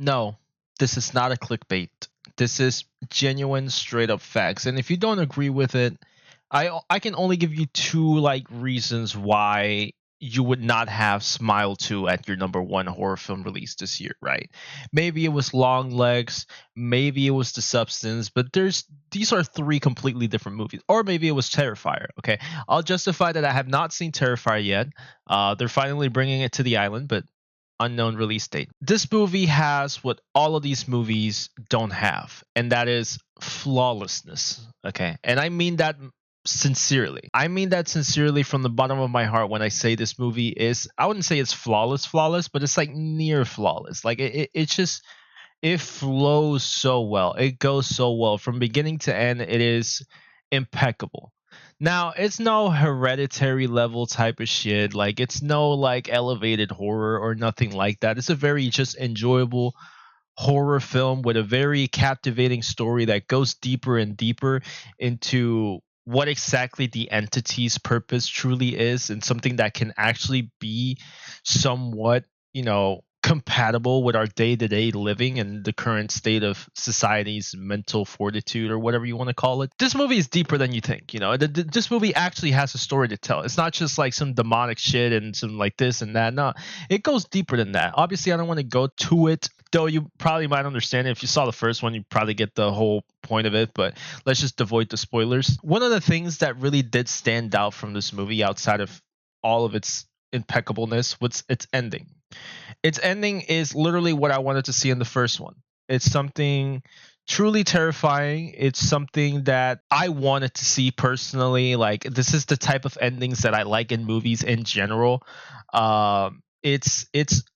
No, this is not a clickbait. This is genuine, straight up facts. And if you don't agree with it, I can only give you two like reasons why you would not have Smile 2 at your number one horror film release this year, right? Maybe it was Long Legs, maybe it was The Substance, but there's these are three completely different movies. Or maybe it was Terrifier. Okay, I'll justify that I have not seen Terrifier yet. They're finally bringing it to the island, but unknown release date. This movie has what all of these movies don't have, and that is flawlessness. Okay. And I mean that sincerely. I mean that sincerely from the bottom of my heart when I say this movie is, I wouldn't say it's flawless, but it's like near flawless. Like it's just, it flows so well. It goes so well from beginning to end. It is impeccable. Now, it's no hereditary level type of shit. Like it's no like elevated horror or nothing like that. It's a very just enjoyable horror film with a very captivating story that goes deeper and deeper into what exactly the entity's purpose truly is, and something that can actually be somewhat, compatible with our day-to-day living and the current state of society's mental fortitude or whatever you want to call it. This movie is deeper than you think. This movie actually has a story to tell. It's not just like some demonic shit and some like this and that. No, it goes deeper than that. Obviously, I don't want to go to it, though you probably might understand it. If you saw the first one, you probably get the whole point of it, but let's just avoid the spoilers. One of the things that really did stand out from this movie, outside of all of its impeccableness, was its ending. Its ending is literally what I wanted to see in the first one. It's something truly terrifying. It's something that I wanted to see personally. Like, this is the type of endings that I like in movies in general. It's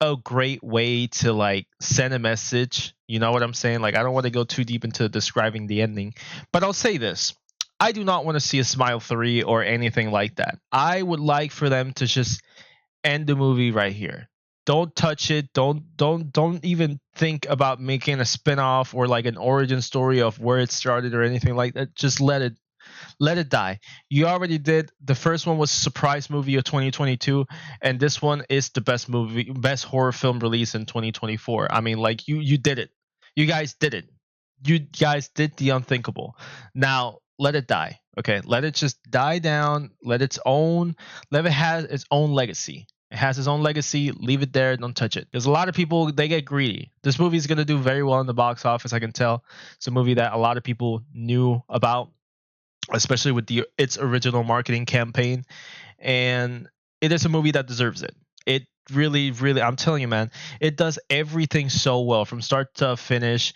a great way to like send a message. You know what I'm saying? Like, I don't want to go too deep into describing the ending, but I'll say this. I do not want to see a Smile 3 or anything like that. I would like for them to just end the movie right here. Don't touch it. Don't even think about making a spin-off or like an origin story of where it started or anything like that. Just let it die. You already did. The first one was a surprise movie of 2022, and this one is the best horror film release in 2024. I mean, like you did it. You guys did it. You guys did the unthinkable. Now let it die. Okay, let it just die down. Let it have its own legacy. It has its own legacy. Leave it there. Don't touch it. There's a lot of people, they get greedy. This movie is gonna do very well in the box office. I can tell. It's a movie that a lot of people knew about, especially with its original marketing campaign, and it is a movie that deserves it. It really, really, I'm telling you, man, it does everything so well from start to finish.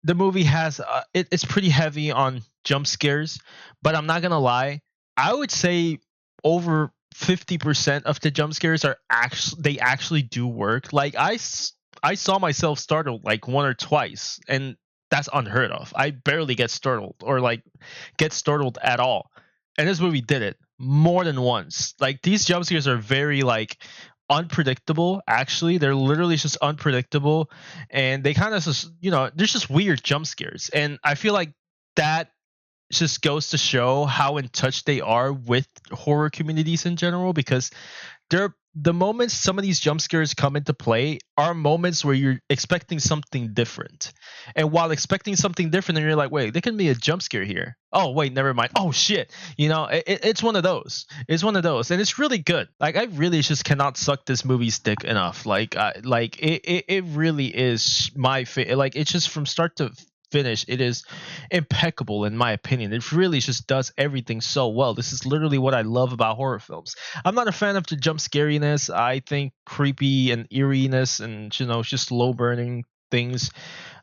The movie has it's pretty heavy on jump scares, but I'm not gonna lie, I would say over 50% of the jump scares are actually do work. Like I saw myself startled like one or twice, and that's unheard of. I barely get startled or like get startled at all. And this movie did it more than once. Like, these jump scares are very like unpredictable. Actually, they're literally just unpredictable, and they kind of just, there's just weird jump scares. And I feel like that just goes to show how in touch they are with horror communities in general, because they're the moments some of these jump scares come into play are moments where you're expecting something different. And while expecting something different, and you're like, wait, there can be a jump scare here. Oh, wait, never mind. Oh, shit. It's one of those. It's one of those. And it's really good. Like, I really just cannot suck this movie's dick enough. It really is my like, it's just from start to finish, it is impeccable in my opinion. It really just does everything so well. This is literally what I love about horror films. I'm not a fan of the jump scariness. I think creepy and eeriness and just slow burning things,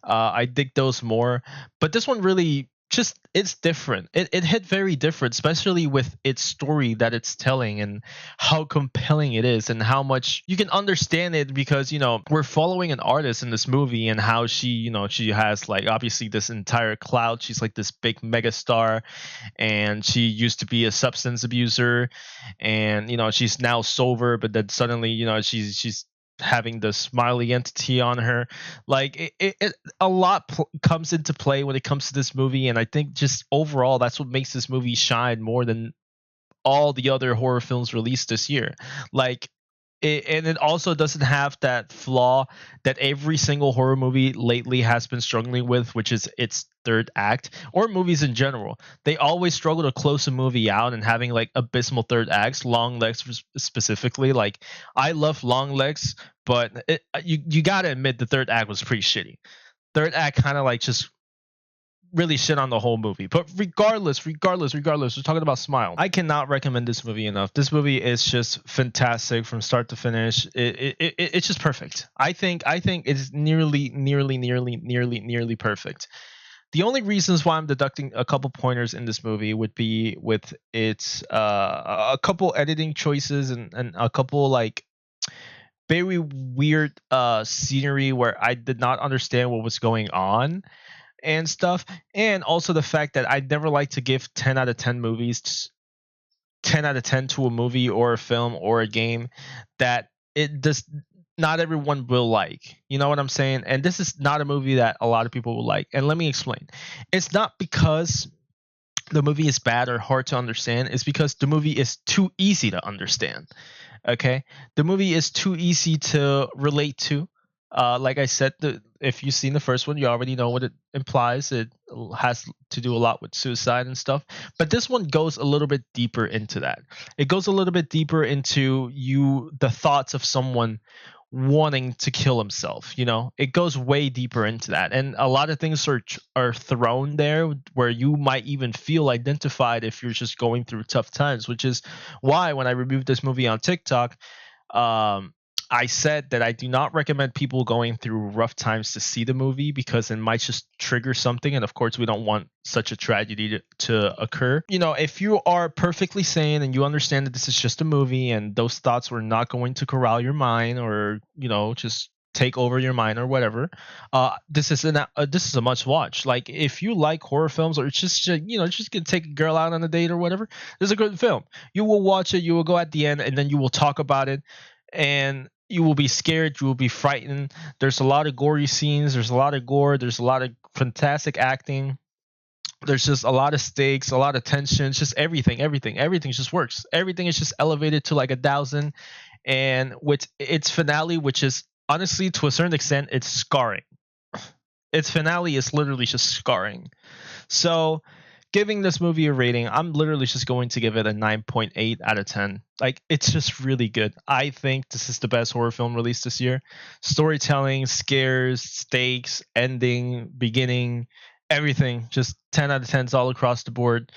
I dig those more. But this one really just, it's different. It hit very different, especially with its story that it's telling and how compelling it is and how much you can understand it, because we're following an artist in this movie, and how she has like obviously this entire cloud. She's like this big mega star, and she used to be a substance abuser, and she's now sober, but then suddenly she's having the smiley entity on her. Like, a lot comes into play when it comes to this movie, and I think just overall that's what makes this movie shine more than all the other horror films released this year. Like, And it also doesn't have that flaw that every single horror movie lately has been struggling with, which is its third act, or movies in general. They always struggle to close a movie out and having like abysmal third acts. Long Legs specifically, like I love Long Legs, but you gotta admit the third act was pretty shitty. Third act kind of like just really shit on the whole movie. But regardless, we're talking about Smile. I cannot recommend this movie enough. This movie is just fantastic from start to finish. It's just perfect. I think it's nearly perfect. The only reasons why I'm deducting a couple pointers in this movie would be with its a couple editing choices and a couple like very weird scenery where I did not understand what was going on and stuff, and also the fact that I never like to give 10 out of 10 movies 10 out of 10 to a movie or a film or a game that it does not everyone will like. You know what I'm saying? And this is not a movie that a lot of people will like. And let me explain. It's not because the movie is bad or hard to understand, it's because the movie is too easy to understand. Okay? The movie is too easy to relate to. Like I said, if you've seen the first one, you already know what it implies. It has to do a lot with suicide and stuff. But this one goes a little bit deeper into that. It goes a little bit deeper into the thoughts of someone wanting to kill himself. You know, it goes way deeper into that, and a lot of things are thrown there where you might even feel identified if you're just going through tough times. Which is why when I reviewed this movie on TikTok, um, I said that I do not recommend people going through rough times to see the movie because it might just trigger something. And of course, we don't want such a tragedy to occur. You know, if you are perfectly sane and you understand that this is just a movie and those thoughts were not going to corral your mind or, you know, just take over your mind or whatever, this is this is a must watch. Like if you like horror films or it's just you know just gonna take a girl out on a date or whatever, this is a good film. You will watch it, you will go at the end, and then you will talk about it, and you will be scared, you will be frightened. There's a lot of gory scenes, there's a lot of gore, there's a lot of fantastic acting, there's just a lot of stakes, a lot of tension. It's just everything just works. Everything is just elevated to like 1,000. And with its finale, which is honestly to a certain extent it's scarring. Its finale is literally just scarring. So giving this movie a rating, I'm literally just going to give it a 9.8 out of 10. Like, it's just really good. I think this is the best horror film released this year. Storytelling, scares, stakes, ending, beginning, everything. Just 10 out of 10s all across the board.